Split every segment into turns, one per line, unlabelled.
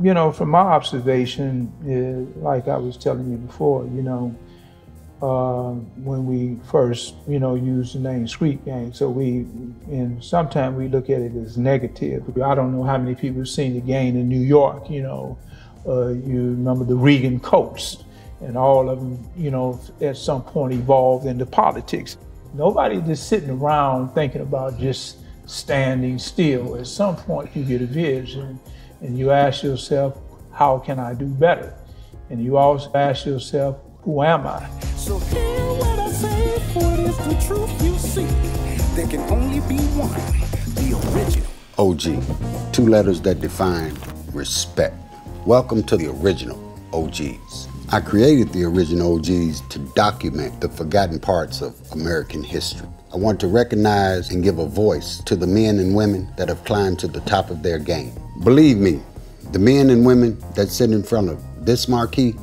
You know, from my observation, like I was telling you before, you know, when we first, you know, used the name street gang, so and sometimes we look at it as negative. I don't know how many people have seen the gang in New York, you know. You remember the Reagan Coats, and all of them, you know, at some point evolved into politics. Nobody just sitting around thinking about just standing still. At some point you get a vision and you ask yourself, how can I do better? And you also ask yourself, who am I?
So hear what I say, for it is the truth you see. There can only be one, the original.
OG, two letters that define respect. Welcome to the original OGs. I created the original OGs to document the forgotten parts of American history. I want to recognize and give a voice to the men and women that have climbed to the top of their game. Believe me, the men and women that sit in front of this marquee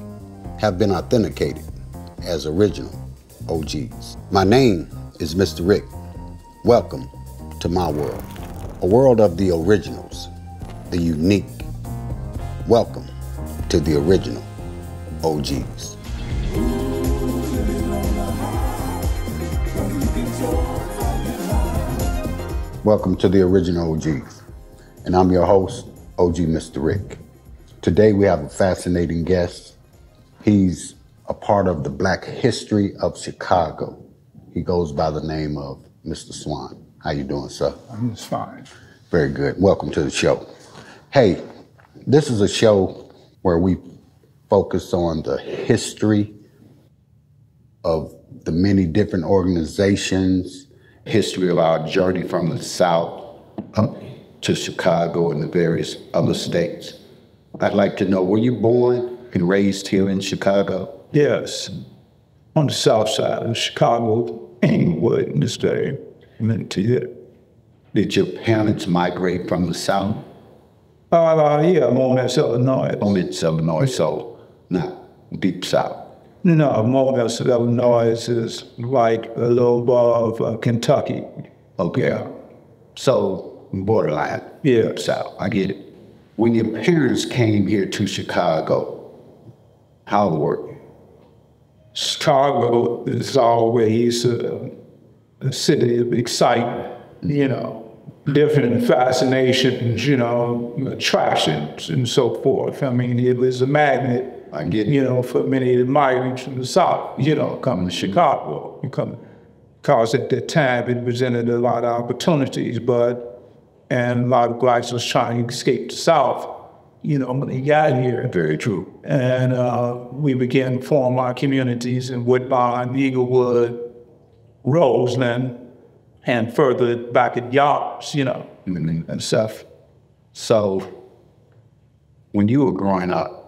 have been authenticated as original OGs. My name is Mr. Rick. Welcome to my world, a world of the originals, the unique. Welcome to the original OGs. Welcome to the original OGs, and I'm your host, OG Mr. Rick. Today we have a fascinating guest. He's a part of the Black history of Chicago. He goes by the name of Mr. Swan. How you doing, sir?
I'm just fine.
Very good. Welcome to the show. Hey, this is a show where we focus on the history of the many different organizations, history of our journey from the South up to Chicago and the various other states. I'd like to know, were you born and raised here in Chicago?
Yes, on the south side of Chicago, Inglewood in this day.
Did your parents migrate from the South?
Yeah, Moments, Illinois.
Moments, Illinois, so not deep South.
No, Moments, Illinois is like a little above Kentucky.
Okay, so borderline.
Yeah.
Deep South, I get it. When your parents came here to Chicago, how were you?
Chicago is always a city of excitement, you know, different fascinations, you know, attractions and so forth. I mean, it was a magnet,
I get it.
you know, for many of the migrants from the South, you know, coming to Chicago. Because at that time it presented a lot of opportunities, and a lot of blacks was trying to escape the South, you know, when they got here.
Very true.
And we began to form our communities in Woodbine, Inglewood, Roseland, and further back at Yards, you know, and stuff.
So, when you were growing up,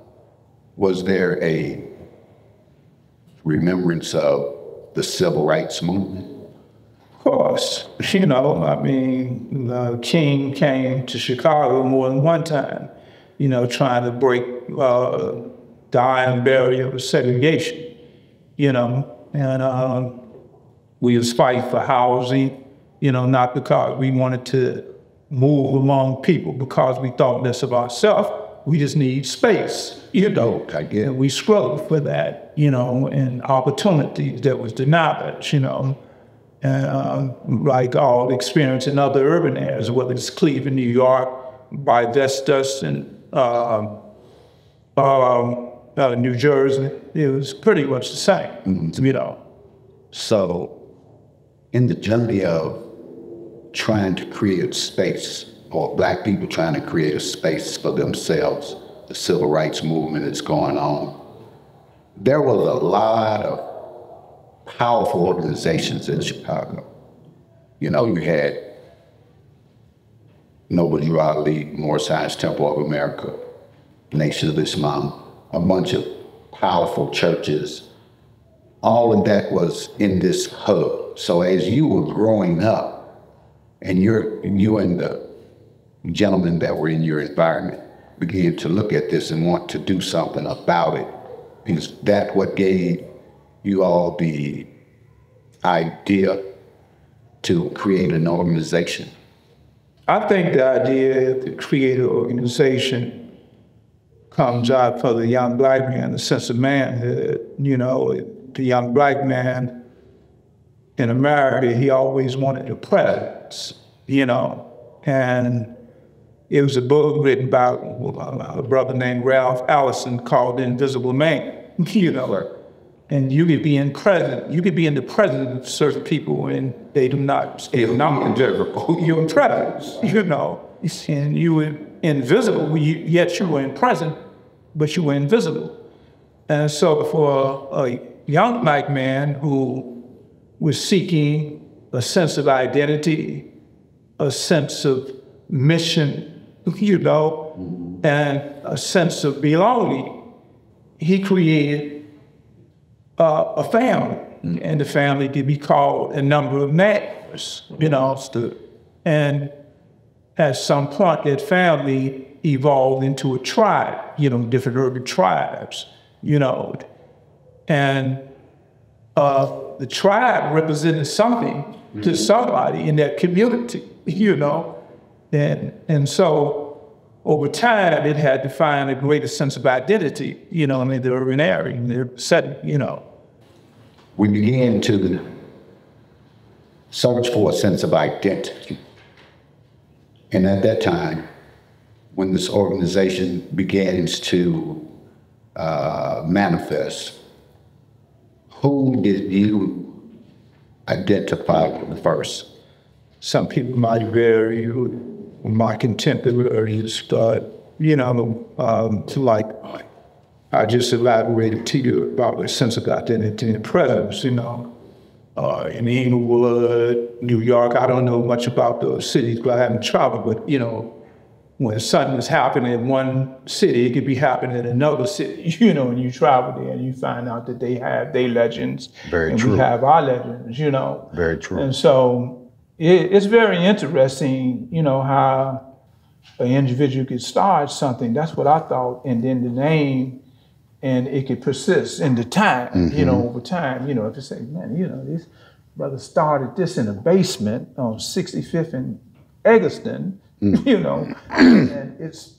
was there a remembrance of the civil rights movement?
Of course, you know, I mean, the King came to Chicago more than one time, you know, trying to break the iron barrier of segregation, you know, and we was fighting for housing, you know, not because we wanted to move among people, because we thought less of ourselves. We just need space, you know.
I get it.
And we struggled for that, you know, and opportunities that was denied us, you know. And like all experience in other urban areas, whether it's Cleveland, New York, by Vestas, and New Jersey, it was pretty much the same, you know.
So, in the journey of trying to create space, or Black people trying to create a space for themselves, the civil rights movement is going on, there was a lot of powerful organizations in Chicago. You know, you had Noble Drew Ali, Morris Hines Temple of America, Nation of Islam, a bunch of powerful churches. All of that was in this hub. So as you were growing up, and you and the gentlemen that were in your environment began to look at this and want to do something about it, is that what gave you all the idea to create an organization?
I think the idea to create an organization comes out for the young black man, the sense of manhood. You know, the young black man in America, he always wanted a presence, you know. And it was a book written by a brother named Ralph Allison called The Invisible Man, you know. And you could be in the presence of certain people and they do not stay non-invisible. You're in presence, you know. And you were invisible, yet you were in present, but you were invisible. And so for a young black man who was seeking a sense of identity, a sense of mission, you know, and a sense of belonging, he created a family, and the family could be called a number of names, you know. And at some point, that family evolved into a tribe, you know, different urban tribes, you know. And the tribe represented something to somebody in that community, you know. And so over time, it had to find a greater sense of identity, you know, in the urban area, in the setting, you know.
We began to search for a sense of identity. And at that time, when this organization begins to manifest, who did you identify with first?
Some people might vary. My contemporaries, you know, like I just elaborated to you about the sense of identity and presence, you know. In Inglewood, New York, I don't know much about those cities, but I haven't traveled. But, you know, when something is happening in one city, it could be happening in another city, you know, and you travel there and you find out that they have their legends.
Very
and
true.
we have our legends, you know.
Very true.
And so it's very interesting, you know, how an individual could start something. That's what I thought. And then the name, and it could persist in the time, you know, over time. You know, if you say, man, you know, this brother started this in a basement on 65th and Eggleston, you know, and it's,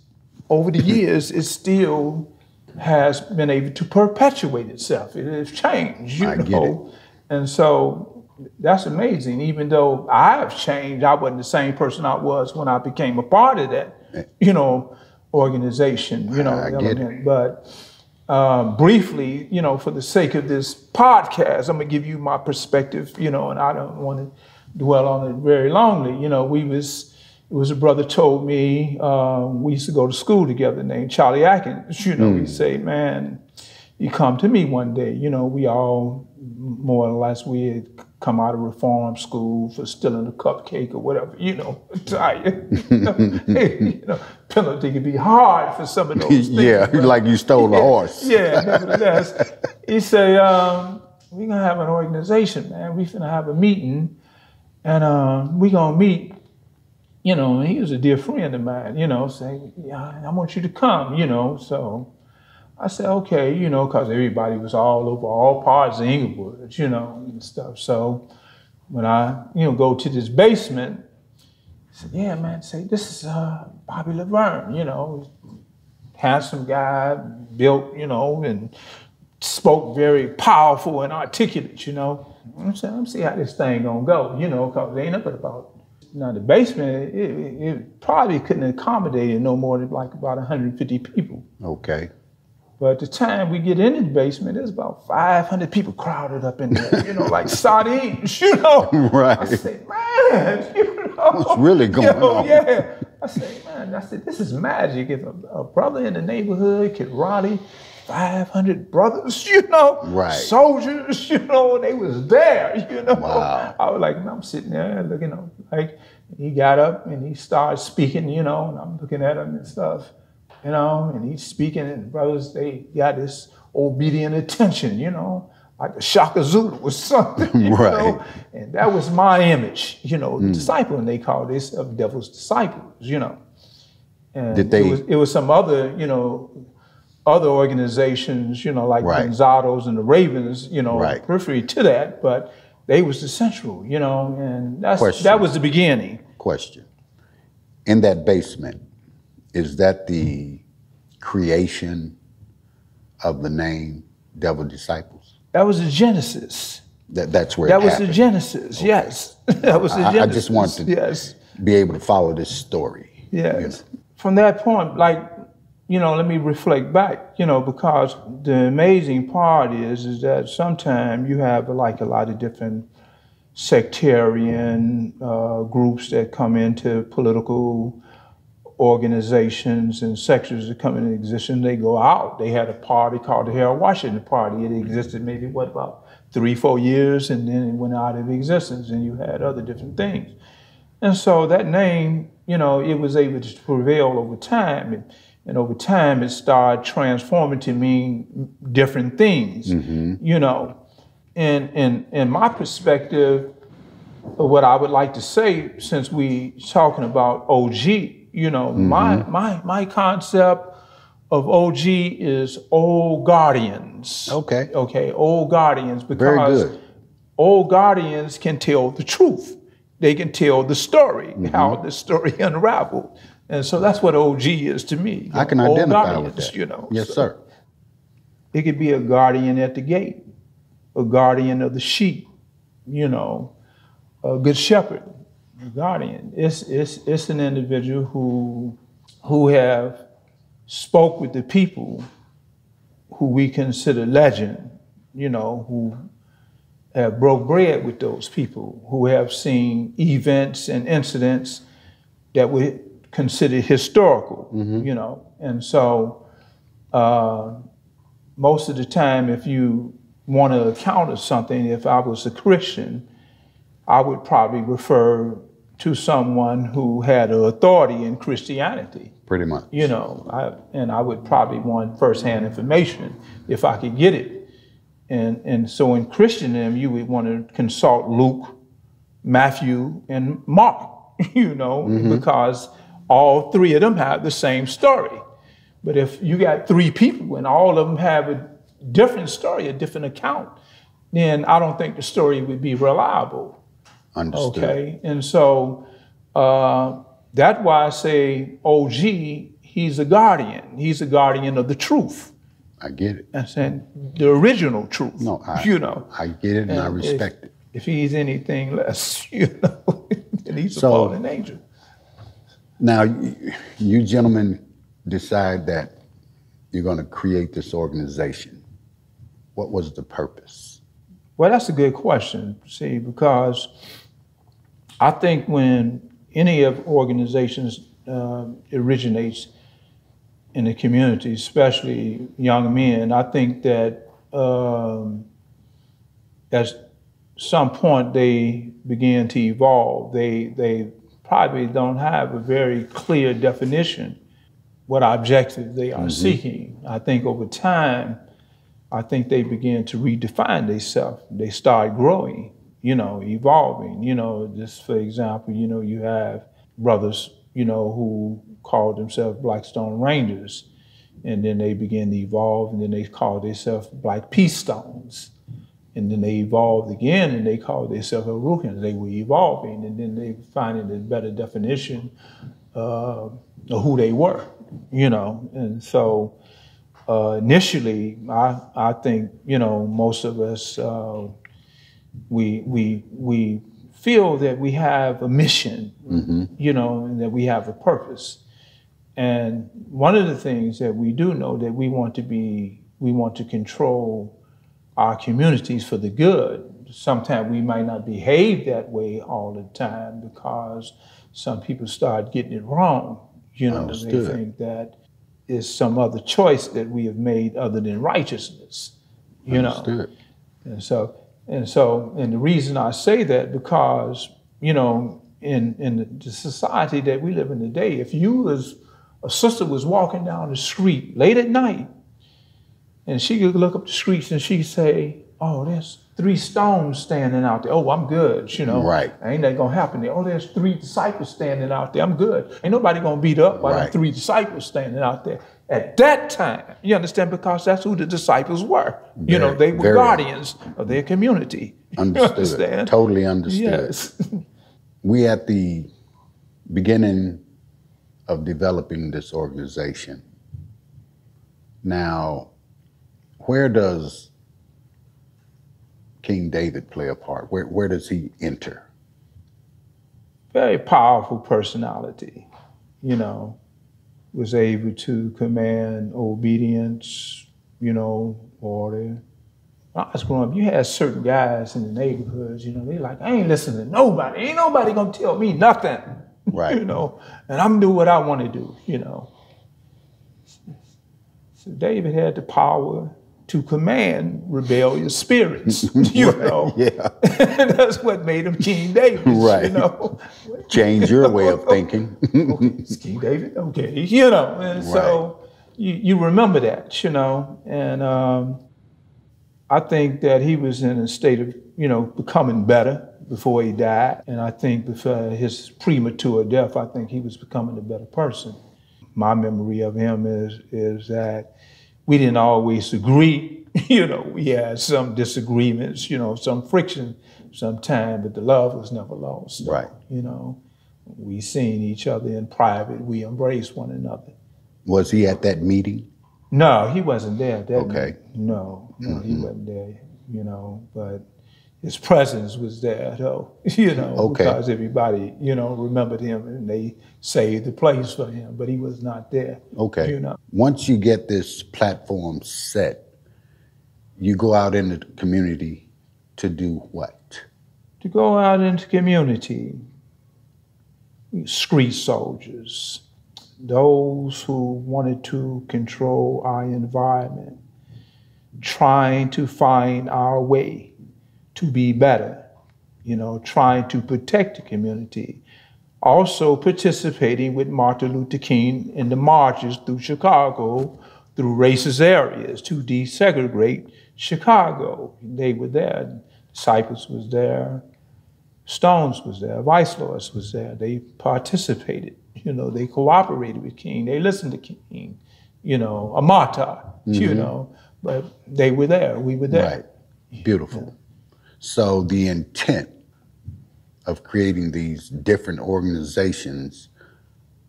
over the years, it still has been able to perpetuate itself. It has changed, you know.
Get it.
And so that's amazing. Even though I've changed, I wasn't the same person I was when I became a part of that, you know, organization, you know.
I get it.
But briefly, you know, for the sake of this podcast, I'm gonna give you my perspective, you know, and I don't want to dwell on it very longly. You know, it was a brother told me, we used to go to school together named Charlie Atkins, you know. He'd say, man, you come to me one day, you know, we all, more or less, we had come out of reform school for stealing a cupcake or whatever, you know, tired. You know, penalty could be hard for some of those things.
Yeah, like you stole a horse.
Yeah, nevertheless. He said, we're gonna have an organization, man. We're gonna have a meeting, and we're gonna meet, you know, and he was a dear friend of mine, you know, saying, yeah, I want you to come, you know. So I said, okay, you know, because everybody was all over all parts of Inglewood, you know, and stuff. So when I, you know, go to this basement, I said, yeah, man, say, this is Bobby Laverne, you know, handsome guy, built, you know, and spoke very powerful and articulate, you know. I said, let me see how this thing gonna go, you know, because there ain't nothing about it. Now the basement, it probably couldn't accommodate no more than like about 150 people.
Okay.
But at the time we get into the basement, there's about 500 people crowded up in there, you know, like sardines, you know.
Right.
I said, man, you know.
What's really going on?
Yeah. I said, man, I said, this is magic. If a brother in the neighborhood could rally 500 brothers, you know,
right,
soldiers, you know, they was there, you know.
Wow.
I was like, I'm sitting there looking, like, he got up and he started speaking, you know, and I'm looking at him and stuff, you know, and he's speaking, and brothers, they got this obedient attention, you know, like the Shaka Zulu or something, you
right,
know. And that was my image, you know, disciple, and they call this of devil's disciples, you know. And
did they?
It was some other, you know, other organizations, you know, like Gonzados and the Ravens, you know, periphery to that, but they was the central, you know, and that was the beginning.
Question. In that basement, is that the creation of the name Devil Disciples?
That was the genesis.
That's where
That
it
was
happened.
the genesis,
Okay.
yes. That was the genesis.
I just want to
yes.
be able to follow this story.
Yes.
You know.
From that point, like, you know, let me reflect back, you know, because the amazing part is that sometimes you have like a lot of different sectarian groups that come into political organizations and sectors that come into existence. They go out. They had a party called the Harold Washington Party. It existed maybe, what, about 3-4 years, and then it went out of existence, and you had other different things. And so that name, you know, it was able to prevail over time. And over time, it started transforming to mean different things, you know. And in my perspective, what I would like to say, since we talking about OG, you know, my concept of OG is old guardians.
Okay.
Okay, old guardians, because
Very good.
old guardians can tell the truth. They can tell the story, how the story unraveled. And so that's what OG is to me.
I can
Old
identify
guardians,
with that.
you know.
Yes,
So
sir.
it could be a guardian at the gate, a guardian of the sheep, you know, a good shepherd, a guardian. It's an individual who have spoke with the people who we consider legend, you know, who have broke bread with those people, who have seen events and incidents that we consider historical, you know. And so most of the time, if you want to account of something, if I was a Christian, I would probably refer to someone who had an authority in Christianity.
Pretty much.
You know, I would probably want firsthand information if I could get it. And so in Christendom, you would want to consult Luke, Matthew, and Mark, you know, because all three of them have the same story. But if you got three people and all of them have a different story, a different account, then I don't think the story would be reliable.
Understood.
Okay, and so that's why I say OG, he's a guardian. He's a guardian of the truth.
I get it.
I'm saying the original truth.
No,
you know.
I get it and I respect it.
If he's anything less, you know, then he's a
So-
fallen angel.
Now, you gentlemen decide that you're going to create this organization. What was the purpose?
Well, that's a good question, see, because I think when any of organizations originates in the community, especially young men, I think that at some point they begin to evolve. They probably don't have a very clear definition what objective they are seeking. I think over time, I think they begin to redefine themselves. They start growing, you know, evolving. You know, just for example, you know, you have brothers, you know, who call themselves Blackstone Rangers, and then they begin to evolve, and then they call themselves Black Peace Stones. And then they evolved again, and they called themselves Arukans. They were evolving, and then they finding a better definition of who they were, you know. And so initially, I think, you know, most of us, we feel that we have a mission, you know, and that we have a purpose. And one of the things that we do know that we want to control our communities for the good. Sometimes we might not behave that way all the time because some people start getting it wrong. You know,
Understood.
they think that is some other choice that we have made other than righteousness. You
Understood.
know, and the reason I say that because, you know, in the society that we live in today, if you as a sister was walking down the street late at night, and she could look up the streets and she'd say, oh, there's 3 stones standing out there. Oh, I'm good, you know.
Right.
Ain't that gonna happen there? Oh, there's 3 disciples standing out there. I'm good. Ain't nobody gonna beat up by the 3 disciples standing out there. At that time, you understand, because that's who the disciples were. You know, they were guardians of their community.
Understood.
You understand?
Totally understood.
Yes.
We at the beginning of developing this organization, Now, where does King David play a part? Where does he enter?
Very powerful personality, you know, was able to command obedience, you know, order. When I was growing up, you had certain guys in the neighborhoods, you know, they like, I ain't listening to nobody. Ain't nobody gonna tell me nothing,
Right.
you know, and I'm gonna do what I want to do, you know. So David had the power to command rebellious spirits, you know.
Yeah.
And that's what made him King David,
Right.
you know.
Change your way of thinking.
Okay, it's King David, okay, you know. And so you remember that, you know. And I think that he was in a state of, you know, becoming better before he died. And I think before his premature death, I think he was becoming a better person. My memory of him is that we didn't always agree. You know, we had some disagreements, you know, some friction sometime, but the love was never lost.
Right.
You know, we seen each other in private. We embraced one another.
Was he at that meeting?
No, he wasn't there.
Okay.
No, he wasn't there, you know, but his presence was there, though, you know, because everybody, you know, remembered him and they saved the place for him, but he was not there.
Okay.
You know.
Once you get this platform set, you go out in the community to do what?
To go out into community, street soldiers, those who wanted to control our environment, trying to find our way to be better, you know, trying to protect the community, also participating with Martin Luther King in the marches through Chicago, through racist areas to desegregate Chicago. They were there. Disciples was there. Stones was there. Vice Lords was there. They participated. You know, they cooperated with King. They listened to King. You know, a martyr. You know, but they were there. We were there.
Right. Beautiful. So the intent of creating these different organizations,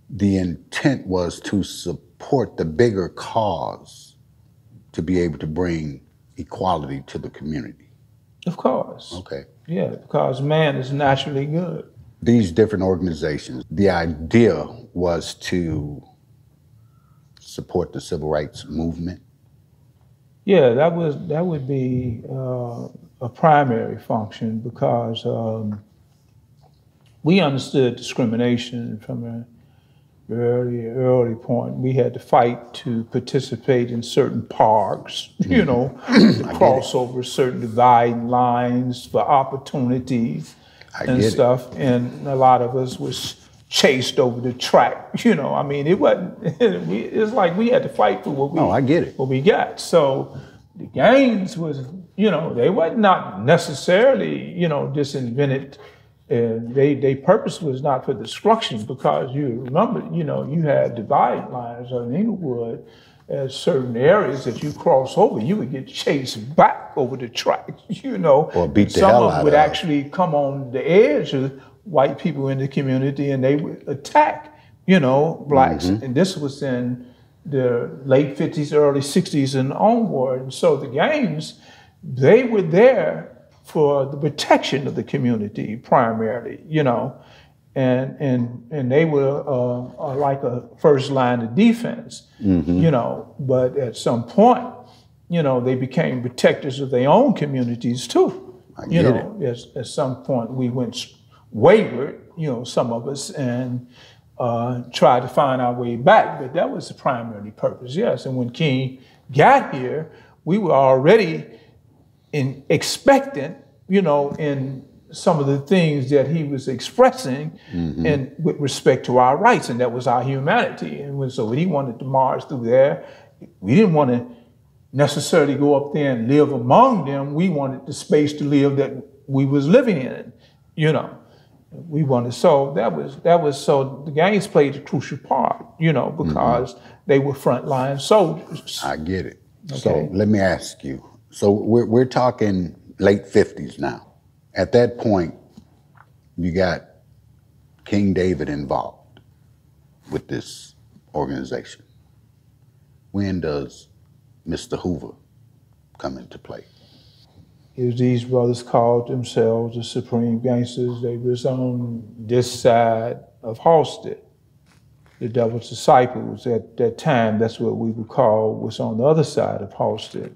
the intent was to support the bigger cause to be able to bring equality to the community.
Of course.
Okay.
Yeah, because man is naturally good.
These different organizations, the idea was to support the civil rights movement.
Yeah, that would be a primary function because we understood discrimination from a very early point. We had to fight to participate in certain parks, you know, cross over certain dividing lines for opportunities and stuff. And a lot of us was chased over the track, you know. I mean, it wasn't, it's like we had to fight for what we, what we got. So the gangs was, you know, they were not necessarily, you know, just invented. Their purpose was not for destruction because you remember, you know, you had dividing lines in Inglewood at certain areas that you cross over, you would get chased back over the track, you know.
Or beat the
hell out of
Some of
them would actually come on the edge of white people in the community and they would attack, you know, blacks. And this was in the late 50s, early 60s and onward. And so the gangs, they were there for the protection of the community primarily, you know, and they were like a first line of defense, you know, but at some point, you know, they became protectors of their own communities too. You know, at some point we went wayward, you know, some of us, and tried to find our way back, but that was the primary purpose, yes. And when King got here, we were already expectant, you know, in some of the things that he was expressing and with respect to our rights, and that was our humanity. And so when he wanted to march through there, we didn't want to necessarily go up there and live among them. We wanted the space to live that we was living in, you know. We wanted, so that was so the gangs played a crucial part, you know, because they were frontline soldiers.
I get it.
Okay.
So let me ask you. So we're talking late 50s now. At that point, you got King David involved with this organization. When does Mr. Hoover come into play?
It was these brothers called themselves the Supreme Gangsters. They was on this side of Halstead. The Devil's Disciples at that time, that's what we would call, was on the other side of Halstead.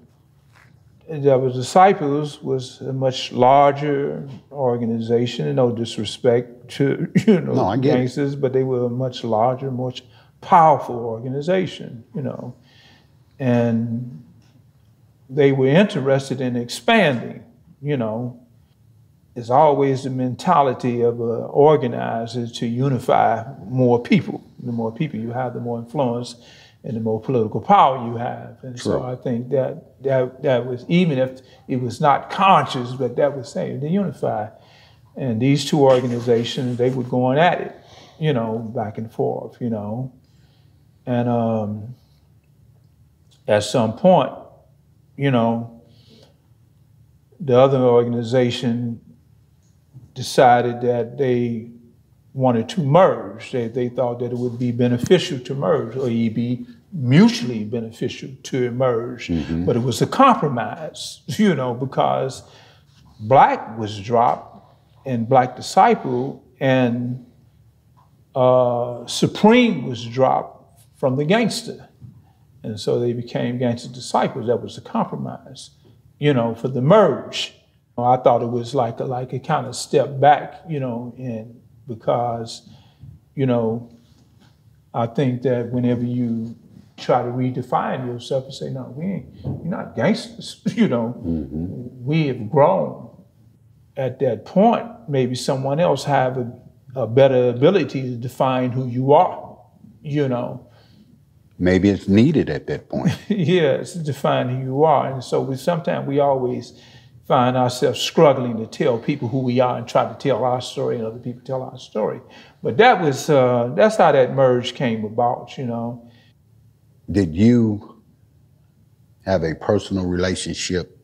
The Devil's Disciples was a much larger organization, and no disrespect to
No,
gangsters, but they were a much larger, much powerful organization, and they were interested in expanding. It's always the mentality of an organizer to unify more people. The more people you have, the more influence and the more political power you have. And
True.
so I think that was, even if it was not conscious, but that was saying to unify. And these two organizations, they were going at it, back and forth, And at some point, the other organization decided that they wanted to merge. They thought that it would be beneficial to merge, or it'd be mutually beneficial to merge.
Mm-hmm.
But it was a compromise, because Black was dropped, and Black Disciple and Supreme was dropped from the gangster. And so they became Gangster Disciples. That was a compromise, for the merge. I thought it was like a kind of step back, and because, I think that whenever you try to redefine yourself and say, no, we're not gangsters,
Mm-hmm.
we have grown. At that point, maybe someone else have a better ability to define who you are,
Maybe it's needed at that point.
Yes, to define who you are. And so sometimes we always find ourselves struggling to tell people who we are and try to tell our story and other people tell our story. But that's how that merge came about,
Did you have a personal relationship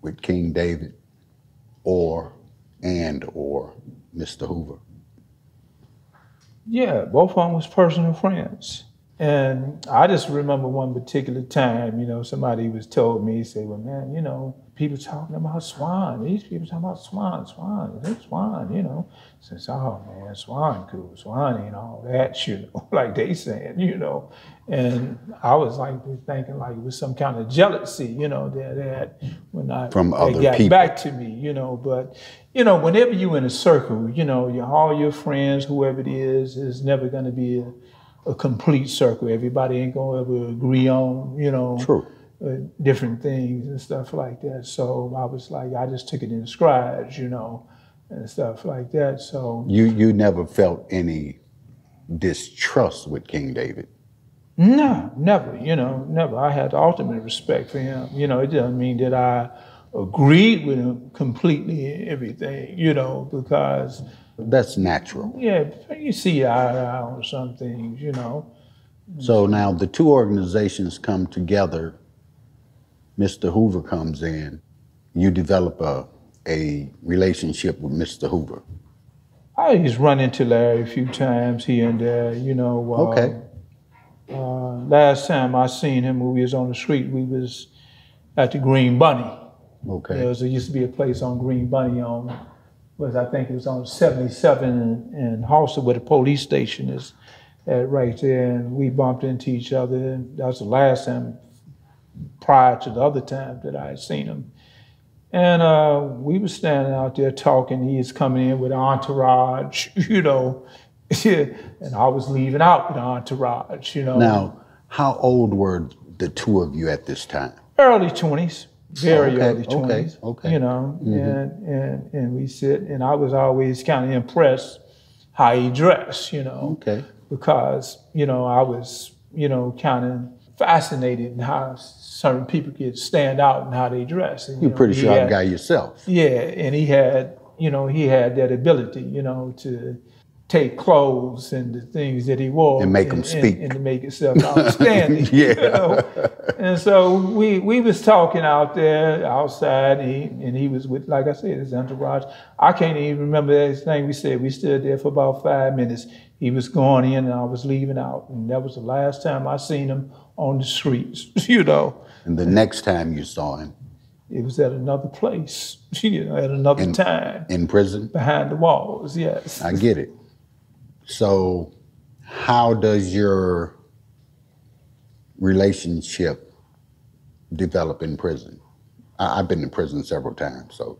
with King David or Mr. Hoover?
Yeah, both of them was personal friends. And I just remember one particular time, somebody was told me, say, well, man, people talking about Swan. These people talking about Swan, it's Swan, Says, oh man, Swan cool. Swan ain't all that, like they saying, And I was like thinking like it was some kind of jealousy, that when
From
they got
people.
back to me, But, whenever you in a circle, all your friends, whoever it is never going to be a complete circle. Everybody ain't gonna ever agree on,
True.
Different things and stuff like that. So I was like, I just took it in strides, and stuff like that. So
You never felt any distrust with King David?
no, never, never. I had the ultimate respect for him. It doesn't mean that I agreed with him completely in everything, because
That's natural.
yeah, you see eye to eye on some things,
So now the two organizations come together. Mr. Hoover comes in. You develop a relationship with Mr. Hoover.
I just run into Larry a few times here and there,
Okay.
Last time I seen him when we was on the street, we was at the Green Bunny.
Okay.
There used to be a place on Green Bunny I think it was on 77 and Halstead, where the police station is at right there, and we bumped into each other. And that was the last time prior to the other time that I had seen him. And we were standing out there talking. He was coming in with an entourage, and I was leaving out with an entourage,
Now, how old were the two of you at this time?
Early 20s. Very
Okay,
early 20s,
okay.
And we sit, and I was always kind of impressed how he dressed,
Okay.
because, I was, kind of fascinated in how certain people could stand out and how they dress. And,
You're a pretty sharp guy yourself.
Yeah, and he had that ability, to take clothes and the things that he wore
And make them speak.
and to make itself outstanding.
Yeah.
And so we was talking out there outside, and he was with, like I said, his entourage. I can't even remember his name. We said we stood there for about 5 minutes. He was going in and I was leaving out. And that was the last time I seen him on the streets, you know.
And the next time you saw him?
It was at another place, you know, at another time.
In prison?
Behind the walls, yes.
I get it. So how does your relationship develop in prison? I've been in prison several times, so.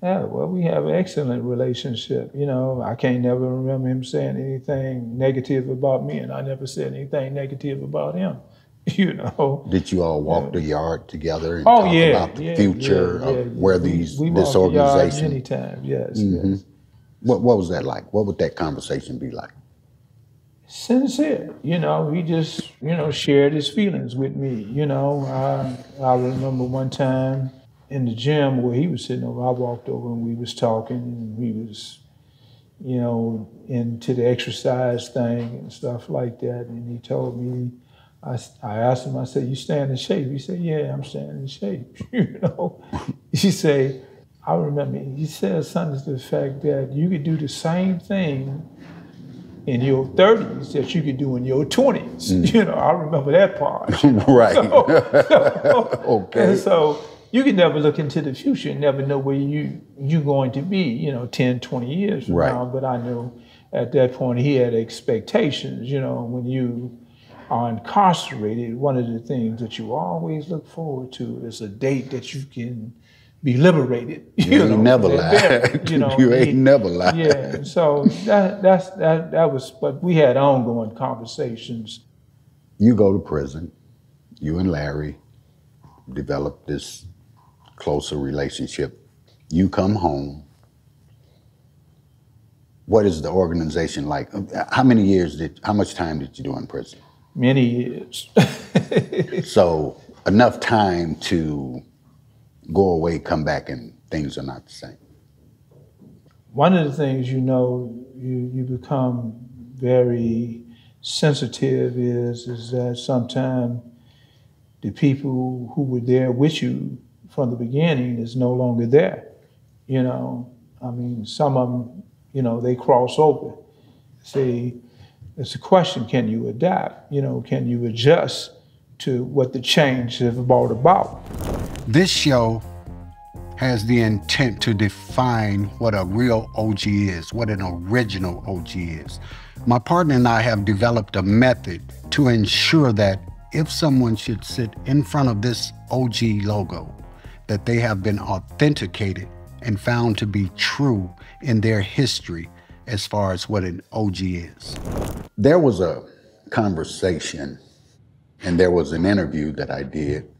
Yeah, well, we have an excellent relationship. You know, I can't never remember him saying anything negative about me, and I never said anything negative about him. You know.
Did you all walk the yard together and talk about the future of where this organization?
Many times, yes, yes.
What was that like? What would that conversation be like?
Sincere, you know. He just, you know, shared his feelings with me. You know, I remember one time in the gym where he was sitting over, I walked over and we was talking, and he was, you know, into the exercise thing and stuff like that. And he told me, I asked him, I said, "You staying in shape?" He said, "Yeah, I'm staying in shape." You know, he said, I remember he said something to the fact that you could do the same thing in your 30s that you could do in your 20s. You know, I remember that part.
Right.
Okay. And so you can never look into the future and never know where you're going to be, you know, 10, 20 years from now. But I knew at that point he had expectations. You know, when you are incarcerated, one of the things that you always look forward to is a date that you can be liberated.
You ain't never lied.
You know,
you ain't never lied.
Yeah, so that was, but we had ongoing conversations.
You go to prison, you and Larry develop this closer relationship. You come home. What is the organization like? How much time did you do in prison?
Many years.
So enough time to go away, come back, and things are not the same.
One of the things, you know, you become very sensitive is that sometimes the people who were there with you from the beginning is no longer there. You know, I mean, some of them, you know, they cross over. See, it's a question, can you adapt? You know, can you adjust to what the change have brought about?
This show has the intent to define what a real OG is, what an original OG is. My partner and I have developed a method to ensure that if someone should sit in front of this OG logo, that they have been authenticated and found to be true in their history as far as what an OG is. There was a conversation and there was an interview that I did,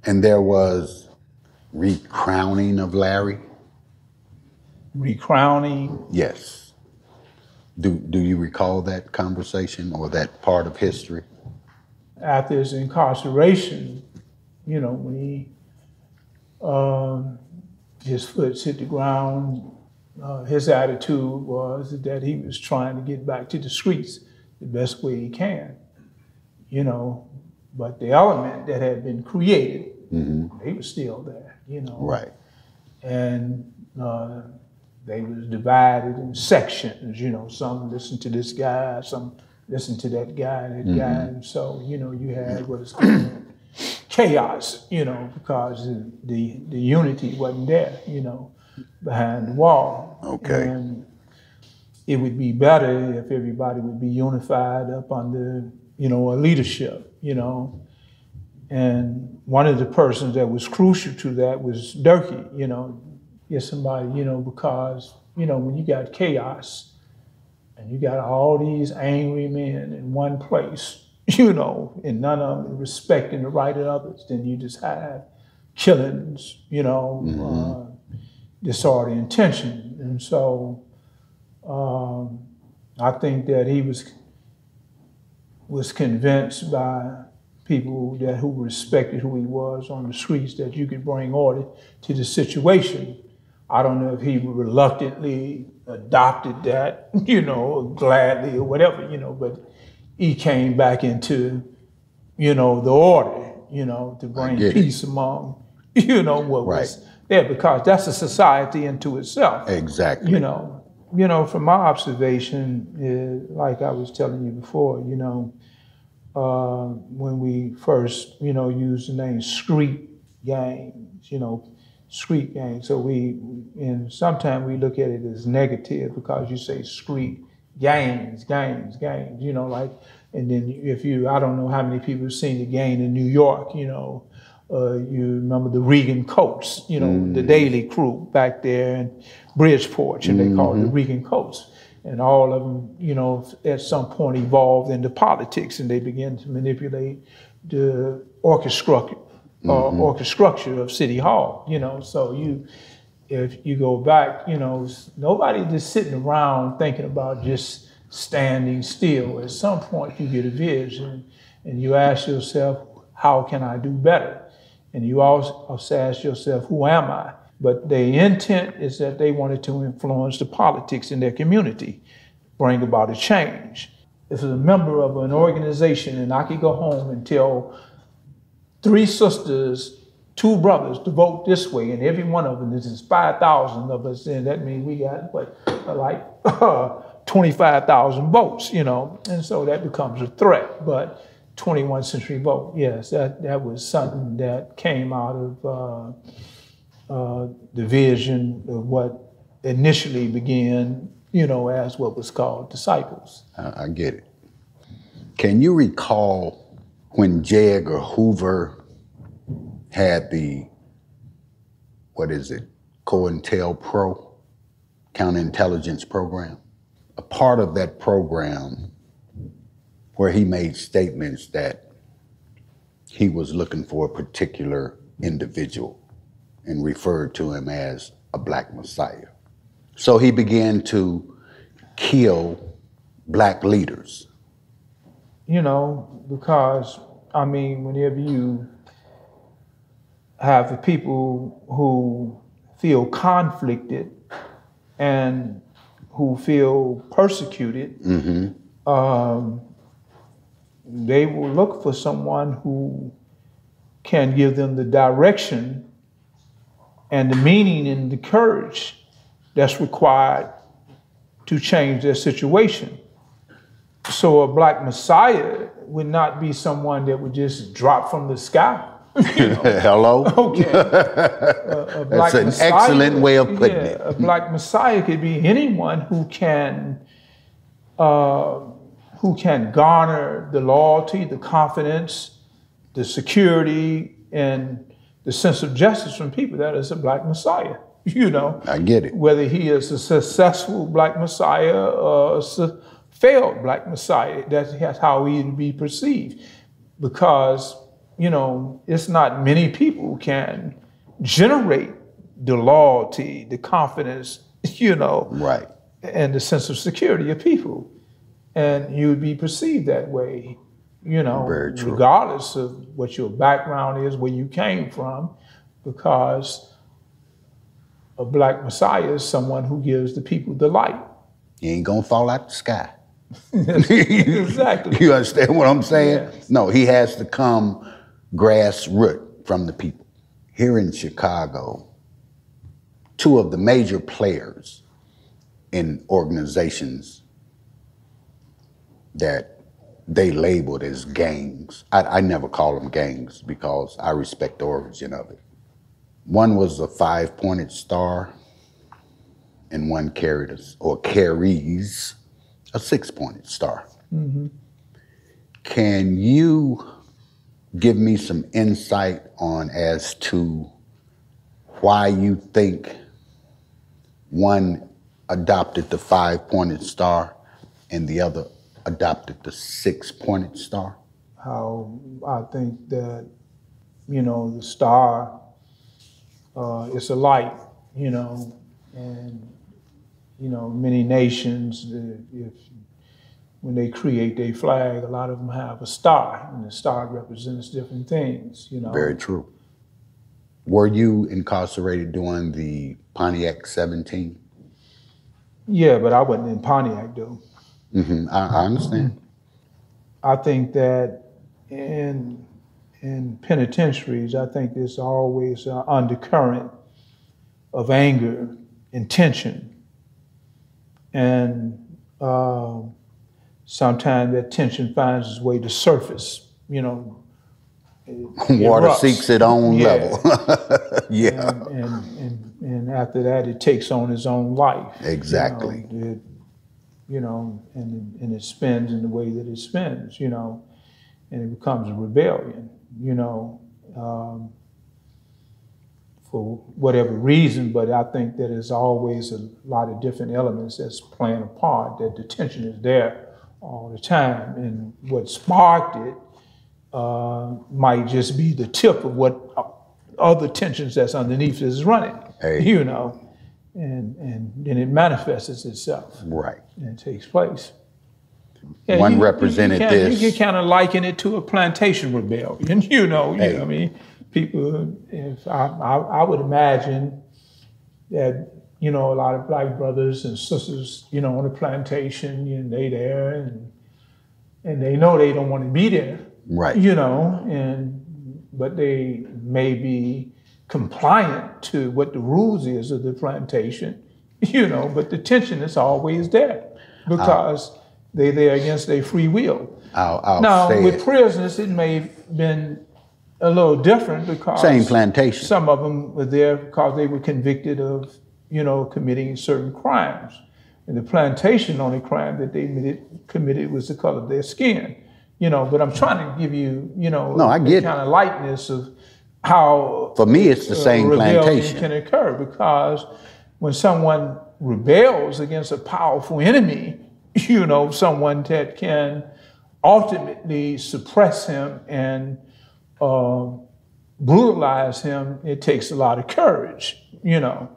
and there was recrowning of Larry.
Recrowning?
Yes. Do you recall that conversation or that part of history?
After his incarceration, you know, when his foot hit the ground, his attitude was that he was trying to get back to the streets the best way he can, you know, but the element that had been created, he was still there, you know.
Right.
And they was divided in sections, you know, some listened to this guy, some listened to that guy, guy. And so, you know, you had what is called chaos, you know, because the unity wasn't there, you know, behind the wall.
Okay.
And it would be better if everybody would be unified up under, you know, a leadership, you know. And one of the persons that was crucial to that was Durkee, you know, get somebody, you know, because, you know, when you got chaos and you got all these angry men in one place, you know, and none of them respecting the right of others, then you just have killings, you know, disorder and tension. And so I think that he was convinced by people who respected who he was on the streets that you could bring order to the situation. I don't know if he reluctantly adopted that, you know, or gladly or whatever, you know, but he came back into, you know, the order, you know, to bring peace among, you know, what was there, because that's a society into itself.
Exactly.
You know, you know, from my observation, like I was telling you before, you know, when we first, you know, used the name street gangs, you know, street gangs. So and sometimes we look at it as negative because you say street gangs, you know, like, and then I don't know how many people have seen the gang in New York, you know, you remember the Regan Coats, you know, the Daily Crew back there in Bridgeport, and they called it the Regan Coats. And all of them, you know, at some point evolved into politics, and they began to manipulate the orchestructure of City Hall, you know. So if you go back, you know, nobody just sitting around thinking about just standing still. At some point you get a vision and you ask yourself, how can I do better? And you also ask yourself, who am I? But the intent is that they wanted to influence the politics in their community, bring about a change. If a member of an organization and I could go home and tell 3 sisters, 2 brothers to vote this way, and every one of them, this is 5,000 of us, and that means we got, like 25,000 votes, you know, and so that becomes a threat. But 21st century vote, yes, that was something that came out of the vision of what initially began, you know, as what was called disciples.
I get it. Can you recall when Jeg or Hoover had the, COINTELPRO, counterintelligence program? A part of that program where he made statements that he was looking for a particular individual and referred to him as a Black Messiah. So he began to kill Black leaders.
You know, because, I mean, whenever you have the people who feel conflicted and who feel persecuted, they will look for someone who can give them the direction and the meaning and the courage that's required to change their situation. So a Black Messiah would not be someone that would just drop from the sky. You know?
Hello?
Okay.
That's an excellent way of putting it.
A Black Messiah could be anyone who can garner the loyalty, the confidence, the security, and the sense of justice from people. That is a Black Messiah, you know.
I get it.
Whether he is a successful Black Messiah or a failed Black Messiah, that's how he would be perceived. Because, you know, it's not many people who can generate the loyalty, the confidence, you know,
right,
and the sense of security of people. And you would be perceived that way, you know, regardless of what your background is, where you came from, because a Black Messiah is someone who gives the people the light.
He ain't gonna fall out the sky.
Exactly.
You understand what I'm saying?
Yes.
No, he has to come grassroots from the people. Here in Chicago, 2 of the major players in organizations that they labeled as gangs. I never call them gangs because I respect the origin of it. One was a 5-pointed star, and one carries a 6-pointed star. Can you give me some insight on as to why you think one adopted the 5-pointed star and the other adopted the 6-pointed star?
How I think that, you know, the star, it's a light, you know, and, you know, many nations, when they create their flag, a lot of them have a star, and the star represents different things, you know.
Very true. Were you incarcerated during the Pontiac 17?
Yeah, but I wasn't in Pontiac, though.
I understand.
I think that in penitentiaries, I think there's always an undercurrent of anger and tension. and sometimes that tension finds its way to surface, you know.
Water
erupts.
seeks its own
Yeah.
level. Yeah.
And after that, it takes on its own life.
Exactly.
And it spins in the way that it spins, you know, and it becomes a rebellion, you know, for whatever reason. But I think that there's always a lot of different elements that's playing a part, that the tension is there all the time. And what sparked it might just be the tip of what other tensions that's underneath is running, you know, and then it manifests itself.
Right.
And it takes place. Yeah,
One represented this.
You can kind of liken it to a plantation rebellion, you know what I mean? People, if I would imagine that, you know, a lot of black brothers and sisters, you know, on the plantation, and they there, and they know they don't want to be there.
Right.
You know, but they may be compliant to what the rules is of the plantation, you know, but the tension is always there because they're there against their free will.
Now,
with prisoners, it may have been a little different because
same plantation.
Some of them were there because they were convicted of, you know, committing certain crimes. And the plantation, only crime that they committed was the color of their skin. You know, but I'm trying to give you, you know,
I get
kind of lightness of how
for me it's the same plantation
can occur, because when someone rebels against a powerful enemy, you know, someone that can ultimately suppress him and brutalize him, it takes a lot of courage, you know,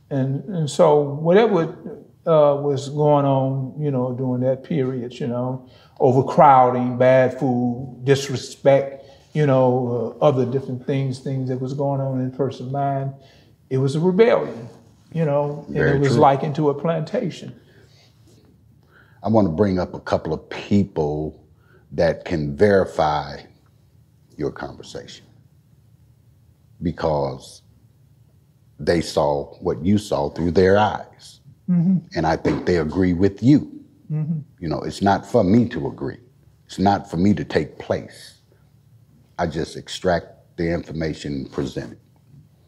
and so whatever was going on, you know, during that period, you know, overcrowding, bad food, disrespect, you know, other different things that was going on in a person's mind. It was a rebellion, you know, and it was likened to a plantation.
I want to bring up a couple of people that can verify your conversation, because they saw what you saw through their eyes. Mm-hmm. And I think they agree with you. Mm-hmm. You know, it's not for me to agree. It's not for me to take place. I just extract the information and present it.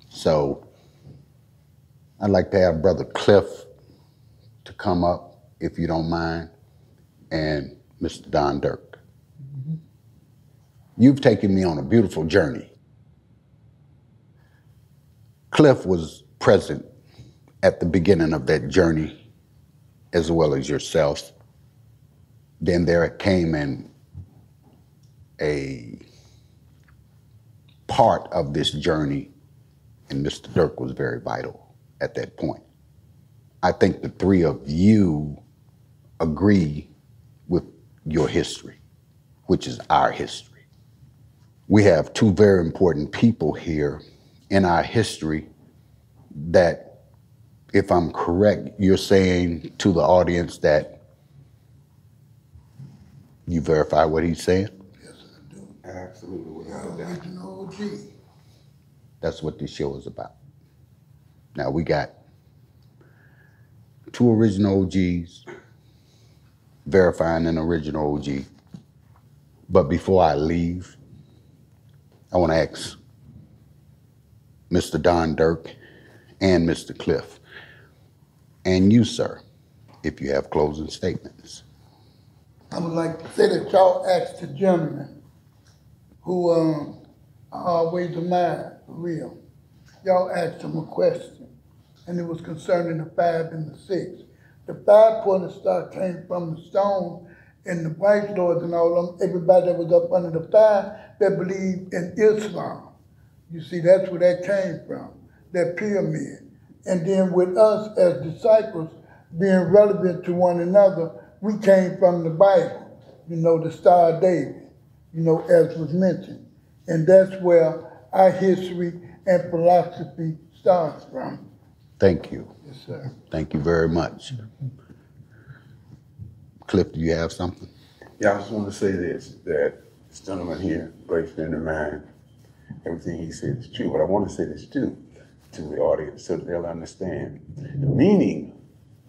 So I'd like to have Brother Cliff to come up, if you don't mind, and Mr. Don Dirk. Mm-hmm. You've taken me on a beautiful journey. Cliff was present at the beginning of that journey, as well as yourself. Then there came in a part of this journey, and Mr. Dirk was very vital at that point. I think the three of you agree with your history, which is our history. We have two very important people here in our history that, if I'm correct, you're saying to the audience that you verify what he's saying?
Yes, I do. Absolutely, without a doubt. Original OG.
That's what this show is about. Now we got two original OGs verifying an original OG. But before I leave, I want to ask Mr. Don Dirk and Mr. Cliff, and you, sir, if you have closing statements.
I would like to say that y'all asked the gentleman who I always admired, for real. Y'all asked him a question, and it was concerning the 5 and the 6. The 5-pointed star came from the stone, and the White Lords and all of them, everybody that was up under the 5, that believed in Islam. You see, that's where that came from, that pyramid. And then with us as disciples being relevant to one another, we came from the Bible, you know, the Star of David, you know, as was mentioned. And that's where our history and philosophy starts from.
Thank you.
Yes, sir.
Thank you very much. Cliff, do you have something?
Yeah, I just want to say this, that this gentleman here, great friend of mine, everything he said is true. But I want to say this too, to the audience, so that they'll understand the meaning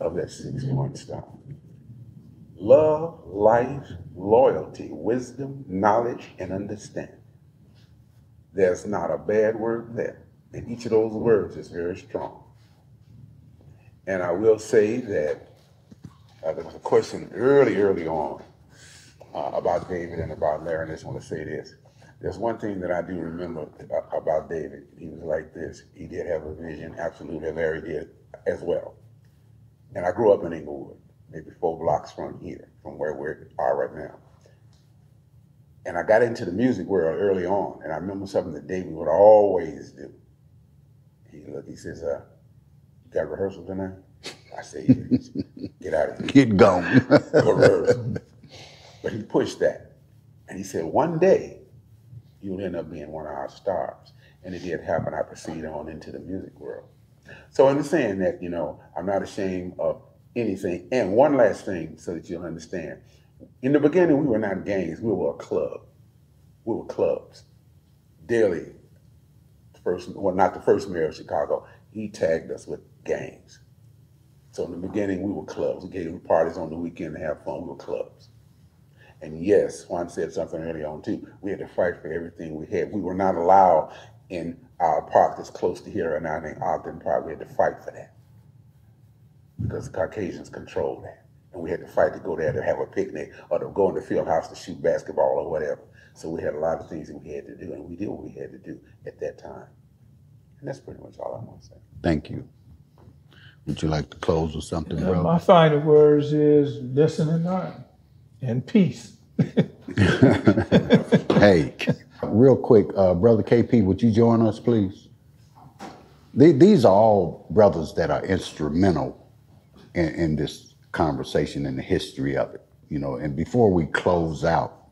of that 6-point star. Love, life, loyalty, wisdom, knowledge, and understanding. There's not a bad word there. And each of those words is very strong. And I will say that there was a question early on about David and about Larry, and I just want to say this. There's one thing that I do remember about David. He was like this. He did have a vision, absolutely. Larry did as well. And I grew up in Inglewood, maybe 4 blocks from here, from where we are right now. And I got into the music world early on, and I remember something that David would always do. He says, you got rehearsal tonight? I say, yes. Get out of here.
Get gone.
Rehearsal. But he pushed that. And he said, one day, you'll end up being one of our stars. And it did happen. I proceeded on into the music world. So I'm saying that, you know, I'm not ashamed of anything. And one last thing so that you'll understand. In the beginning, we were not gangs. We were a club. We were clubs. Daily, not the first mayor of Chicago, he tagged us with gangs. So in the beginning, we were clubs. We gave parties on the weekend to have fun. We were clubs. And yes, Swan said something early on too. We had to fight for everything we had. We were not allowed in our park that's close to here and out in Ogden Park. We had to fight for that because the Caucasians controlled that. And we had to fight to go there to have a picnic or to go in the field house to shoot basketball or whatever. So we had a lot of things that we had to do, and we did what we had to do at that time. And that's pretty much all I want to say.
Thank you. Would you like to close with something, bro?
My final words is listen and learn, and peace.
Hey, real quick, Brother KP, would you join us, please? These are all brothers that are instrumental in this conversation and the history of it, you know. And before we close out,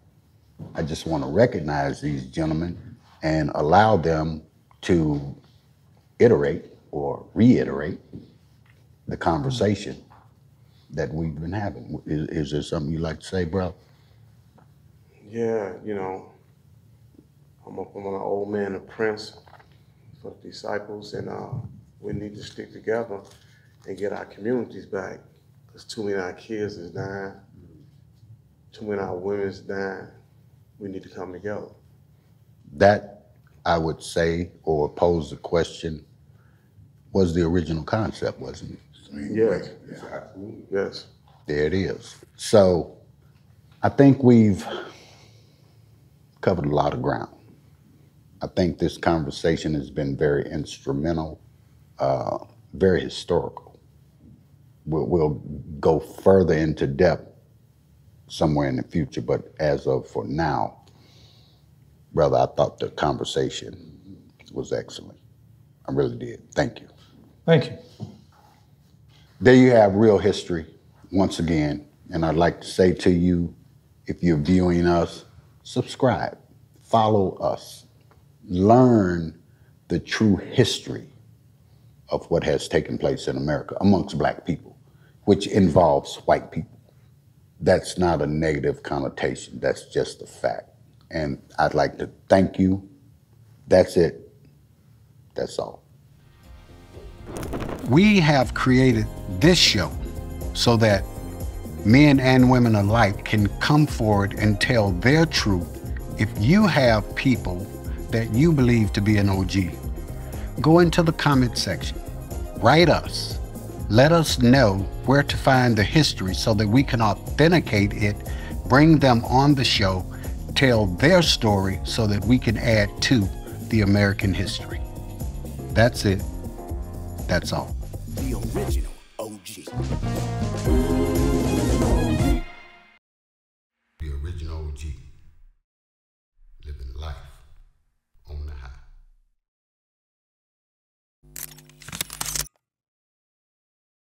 I just want to recognize these gentlemen and allow them to iterate or reiterate the conversation that we've been having. Is there something you'd like to say, bro?
Yeah, you know, I'm an old man, a prince for the disciples, and we need to stick together and get our communities back, because too many of our kids is dying, too many of our women is dying. We need to come together.
That, I would say, or pose the question, was the original concept, wasn't it?
Yes, yes.
There it is. So I think we've covered a lot of ground. I think this conversation has been very instrumental, very historical. We'll go further into depth somewhere in the future, but as of for now, brother, I thought the conversation was excellent. I really did. Thank you.
Thank you.
There you have real history once again, and I'd like to say to you, if you're viewing us, subscribe, follow us, learn the true history of what has taken place in America amongst Black people, which involves white people. That's not a negative connotation, that's just a fact. And I'd like to thank you. That's it. That's all. We have created this show so that men and women alike can come forward and tell their truth. If you have people that you believe to be an OG, go into the comment section, write us, let us know where to find the history so that we can authenticate it, bring them on the show, tell their story so that we can add to the American history. That's it. That's all.
The original OG.